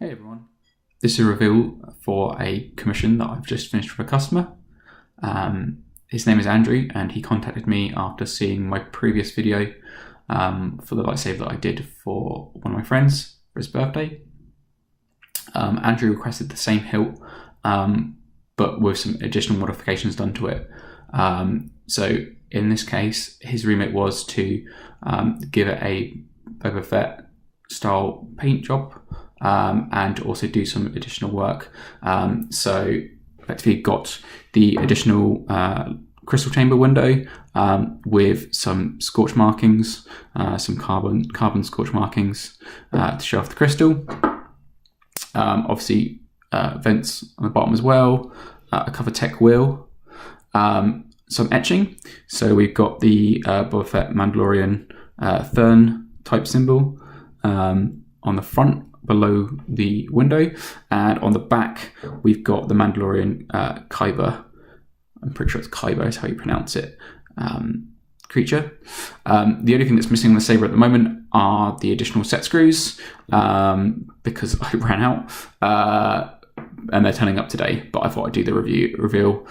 Hey everyone, this is a reveal for a commission that I've just finished for a customer. His name is Andrew and he contacted me after seeing my previous video for the lightsaber that I did for one of my friends for his birthday. Andrew requested the same hilt but with some additional modifications done to it. So in this case, his remit was to give it a Boba Fett style paint job. And also do some additional work. So effectively got the additional crystal chamber window with some scorch markings, some carbon scorch markings to show off the crystal. Obviously vents on the bottom as well, a cover tech wheel, some etching. So we've got the Boba Fett Mandalorian Thurn type symbol on the front below the window, and on the back we've got the Mandalorian Kyber. I'm pretty sure it's Kyber is how you pronounce it. Creature. The only thing that's missing on the Saber at the moment are the additional set screws because I ran out and they're turning up today, but I thought I'd do the reveal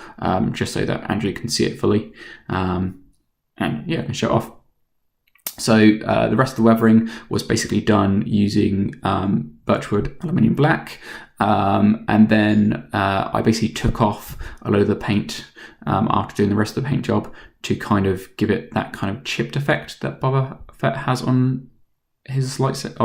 just so that Andrew can see it fully and yeah, I can show it off. So the rest of the weathering was basically done using birchwood aluminium black, and then I basically took off a load of the paint after doing the rest of the paint job to kind of give it that kind of chipped effect that Boba Fett has on his lightsaber,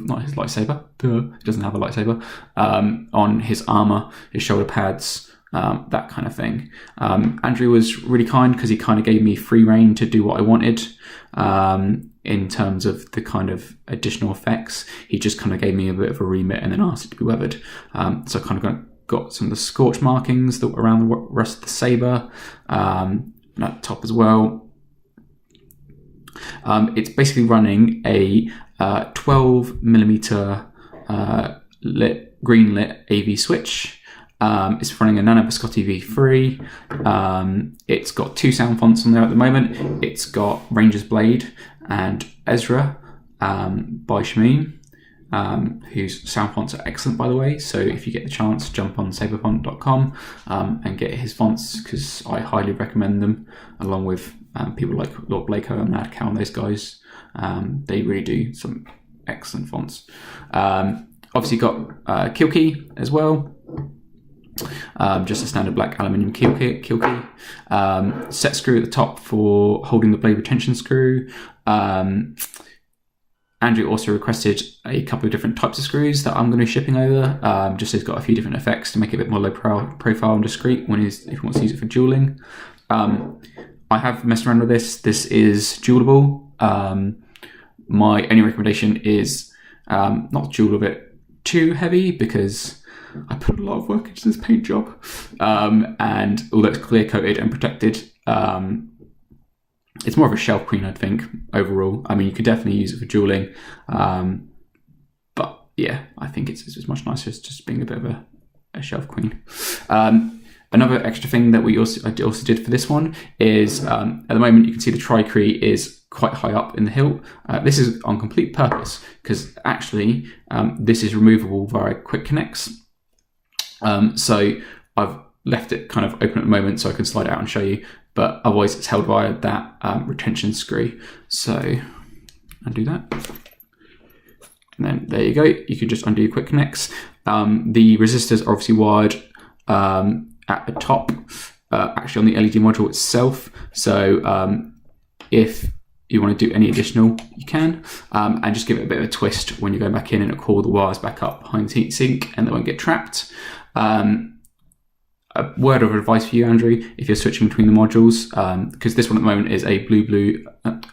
not his lightsaber, he doesn't have a lightsaber, on his armor, his shoulder pads, that kind of thing. Andrew was really kind because he kind of gave me free reign to do what I wanted in terms of the kind of additional effects. He just kind of gave me a bit of a remit and then asked it to be weathered. So I kind of got some of the scorch markings that were around the rest of the saber, at the top as well. It's basically running a 12mm green lit AV switch. It's running a Nano Biscotte V3. It's got two sound fonts on there at the moment. It's got Ranger's Blade and Ezra by Shameem, whose sound fonts are excellent, by the way. So if you get the chance, jump on saberfont.com and get his fonts, because I highly recommend them, along with people like Lord Blako and Mad Cow and those guys. They really do some excellent fonts. Obviously got kill key as well. Just a standard black aluminium kill key. Set screw at the top for holding the blade retention screw. Andrew also requested a couple of different types of screws that I'm going to be shipping over, just so he's got a few different effects to make it a bit more low profile and discreet if he wants to use it for dueling. I have messed around with this. This is duelable. My only recommendation is not duel a bit too heavy, because I put a lot of work into this paint job, and although it's clear coated and protected, it's more of a shelf queen, I think, overall. I mean, you could definitely use it for dueling, but yeah, I think it's much nicer as just being a bit of a shelf queen. Another extra thing that I also did for this one is, at the moment you can see the Cree is quite high up in the hilt. This is on complete purpose, because actually this is removable via quick connects. So I've left it kind of open at the moment so I can slide it out and show you, but otherwise it's held via that retention screw. So undo that. And then there you go. You can just undo your quick connects. The resistors are obviously wired at the top, actually on the LED module itself. So if you want to do any additional, you can, and just give it a bit of a twist when you go back in, and it'll call the wires back up behind the heatsink and they won't get trapped. A word of advice for you, Andrew, if you're switching between the modules, because this one at the moment is a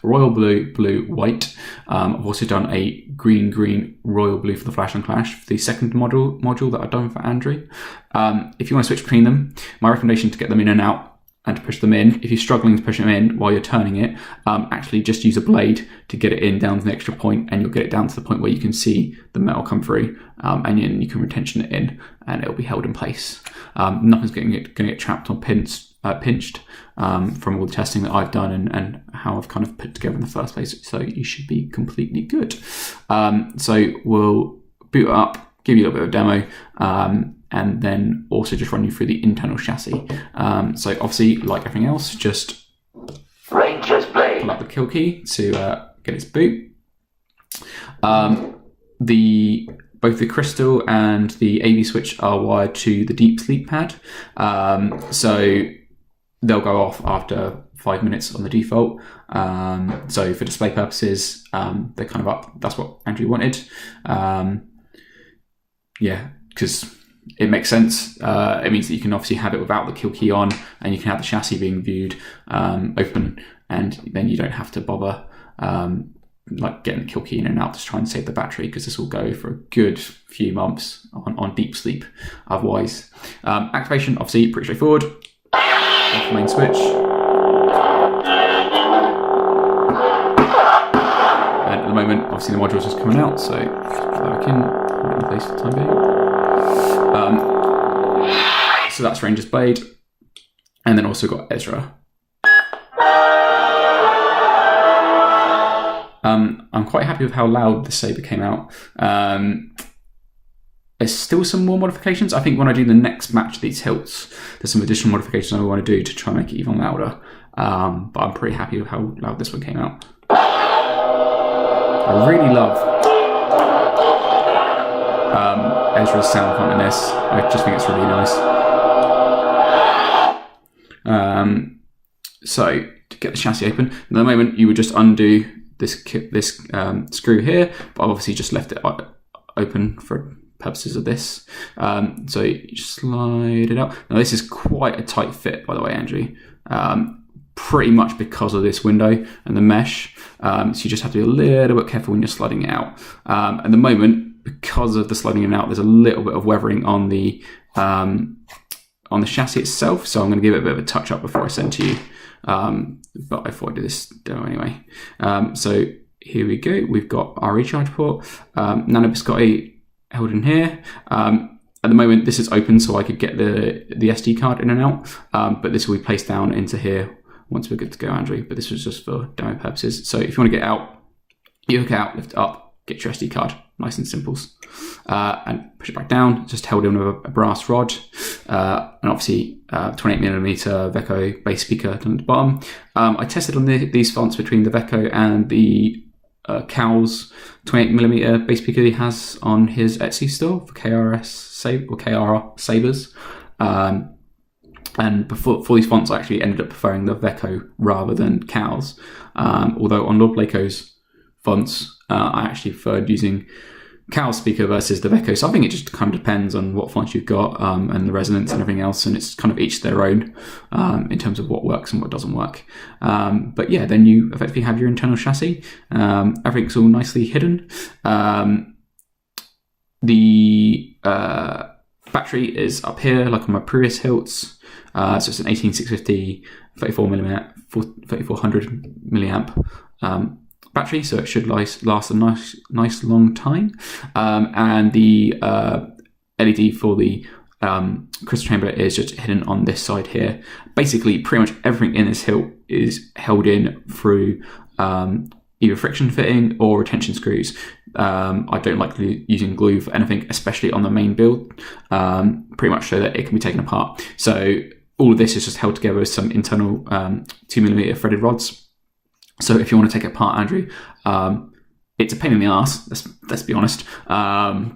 royal blue, white. I've also done a green, royal blue for the Flash and Clash for the second module that I've done for Andrew. If you want to switch between them, my recommendation is to get them in and out and to push them in. If you're struggling to push them in while you're turning it, actually just use a blade to get it in down to the extra point, and you'll get it down to the point where you can see the metal come through, and then you can retention it in and it'll be held in place. Nothing's going to get trapped or pinched from all the testing that I've done and how I've kind of put together in the first place. So you should be completely good. So we'll boot up give you a little bit of demo, and then also just run you through the internal chassis. So obviously, like everything else, just Ranger's Blade. pull up the kill key to get its boot. Both the crystal and the AV switch are wired to the deep sleep pad, so they'll go off after 5 minutes on the default. So for display purposes, they're kind of up. That's what Andrew wanted. Because it makes sense. It means that you can obviously have it without the kill key on, and you can have the chassis being viewed open, and then you don't have to bother like getting the kill key in and out to try and save the battery, because this will go for a good few months on deep sleep otherwise. Activation, obviously pretty straightforward. Off the main switch, and at the moment obviously the module's just coming out, so just put that back in, put it in place for the time being. So that's Ranger's Blade, and then also got Ezra. I'm quite happy with how loud the Saber came out. There's still some more modifications. I think when I do the next match of these hilts, there's some additional modifications I want to do to try and make it even louder. But I'm pretty happy with how loud this one came out. I really love Ezra's sound font in this. I just think it's really nice. So to get the chassis open, at the moment you would just undo this screw here, but I've obviously just left it open for purposes of this. So you just slide it out. Now this is quite a tight fit, by the way, Andrew. Pretty much because of this window and the mesh. So you just have to be a little bit careful when you're sliding it out. At the moment, because of the sliding it out, there's a little bit of weathering on the chassis itself. So I'm going to give it a bit of a touch up before I send to you. But I thought I'd do this demo anyway. So here we go. We've got our recharge port, Nano Biscotte held in here. At the moment, this is open, so I could get the SD card in and out. But this will be placed down into here once we're good to go, Andrew. But this was just for demo purposes. So if you want to get out, you hook out, lift it up, get your SD card. Nice and simple. And push it back down, just held in with a brass rod. And obviously 28mm Vecco bass speaker down at the bottom. I tested on these fonts between the Vecco and the Cow's 28mm bass speaker he has on his Etsy store for KRS Sabers. And for these fonts, I actually ended up preferring the Vecco rather than Cow's. Although on Lord Blako's fonts, I actually preferred using Cow's speaker versus the Vecco. So I think it just kind of depends on what font you've got and the resonance and everything else, and it's kind of each their own in terms of what works and what doesn't work. But yeah, then you effectively have your internal chassis. Everything's all nicely hidden. The battery is up here, like on my previous hilts. So it's an 18650 3400 milliamp battery, so it should last a nice long time. And the LED for the crystal chamber is just hidden on this side here. Basically, pretty much everything in this hilt is held in through either friction fitting or retention screws. I don't like using glue for anything, especially on the main build, pretty much so that it can be taken apart. So all of this is just held together with some internal 2mm threaded rods. So if you want to take it apart, Andrew, it's a pain in the ass, let's be honest,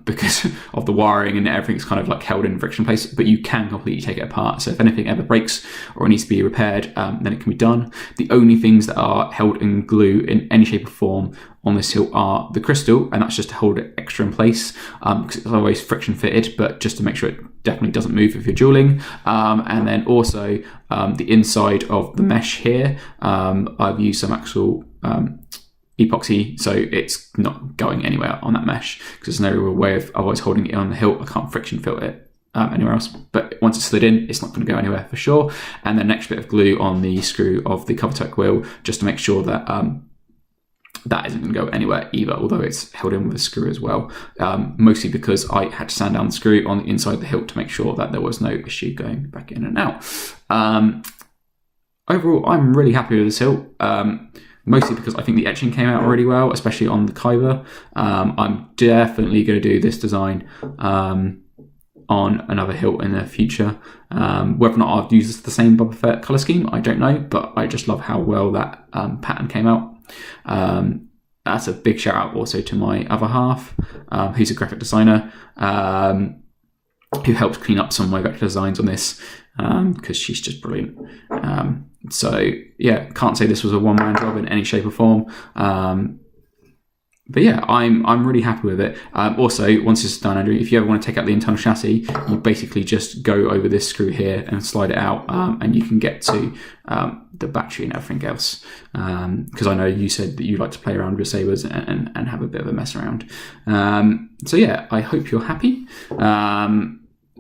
because of the wiring and everything's kind of like held in friction place, but you can completely take it apart. So if anything ever breaks or it needs to be repaired, then it can be done. The only things that are held in glue in any shape or form on this hilt are the crystal, and that's just to hold it extra in place, because it's always friction fitted, but just to make sure it definitely doesn't move if you're dueling. And then also the inside of the mesh here, I've used some actual epoxy, so it's not going anywhere on that mesh, because there's no real way of otherwise holding it on the hilt. I can't friction fit it anywhere else, but once it's slid in, it's not going to go anywhere for sure. And then an extra bit of glue on the screw of the cover tuck wheel, just to make sure that that isn't going to go anywhere either, although it's held in with a screw as well, mostly because I had to sand down the screw on the inside of the hilt to make sure that there was no issue going back in and out. Overall, I'm really happy with this hilt. mostly because I think the etching came out really well, especially on the Kyber. I'm definitely going to do this design on another hilt in the future. Whether or not I'll use the same Boba Fett colour scheme, I don't know, but I just love how well that pattern came out. That's a big shout out also to my other half, who's a graphic designer, who helped clean up some of my vector designs on this, because she's just brilliant. So yeah, can't say this was a one-man job in any shape or form. But yeah, I'm really happy with it. Also, once it's done, Andrew, if you ever want to take out the internal chassis, you basically just go over this screw here and slide it out, and you can get to the battery and everything else. Because I know you said that you like to play around with sabers and have a bit of a mess around. So yeah, I hope you're happy.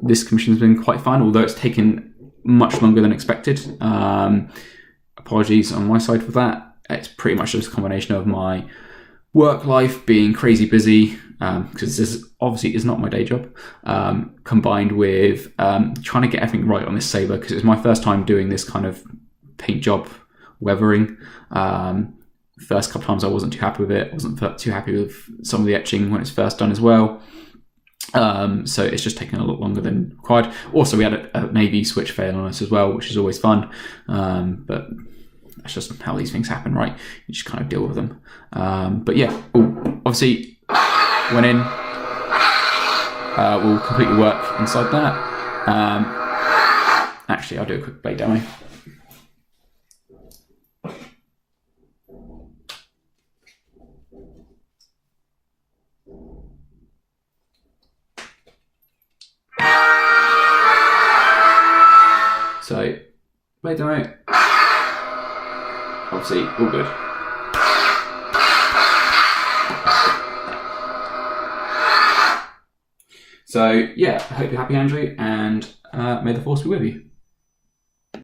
This commission has been quite fun, although it's taken much longer than expected. Apologies on my side for that. It's pretty much just a combination of my work life being crazy busy, because this obviously is not my day job, combined with trying to get everything right on this saber, because it's my first time doing this kind of paint job weathering. First couple times I wasn't too happy with it. I wasn't too happy with some of the etching when it's first done as well. So it's just taken a lot longer than required. Also, we had a Navy switch fail on us as well, which is always fun, but that's just how these things happen, right? You just kind of deal with them. But yeah, obviously went in. We'll complete the work inside that. Actually, I'll do a quick blade demo. So, blade demo. Obviously, all good. So, yeah, I hope you're happy, Andrew, and may the force be with you.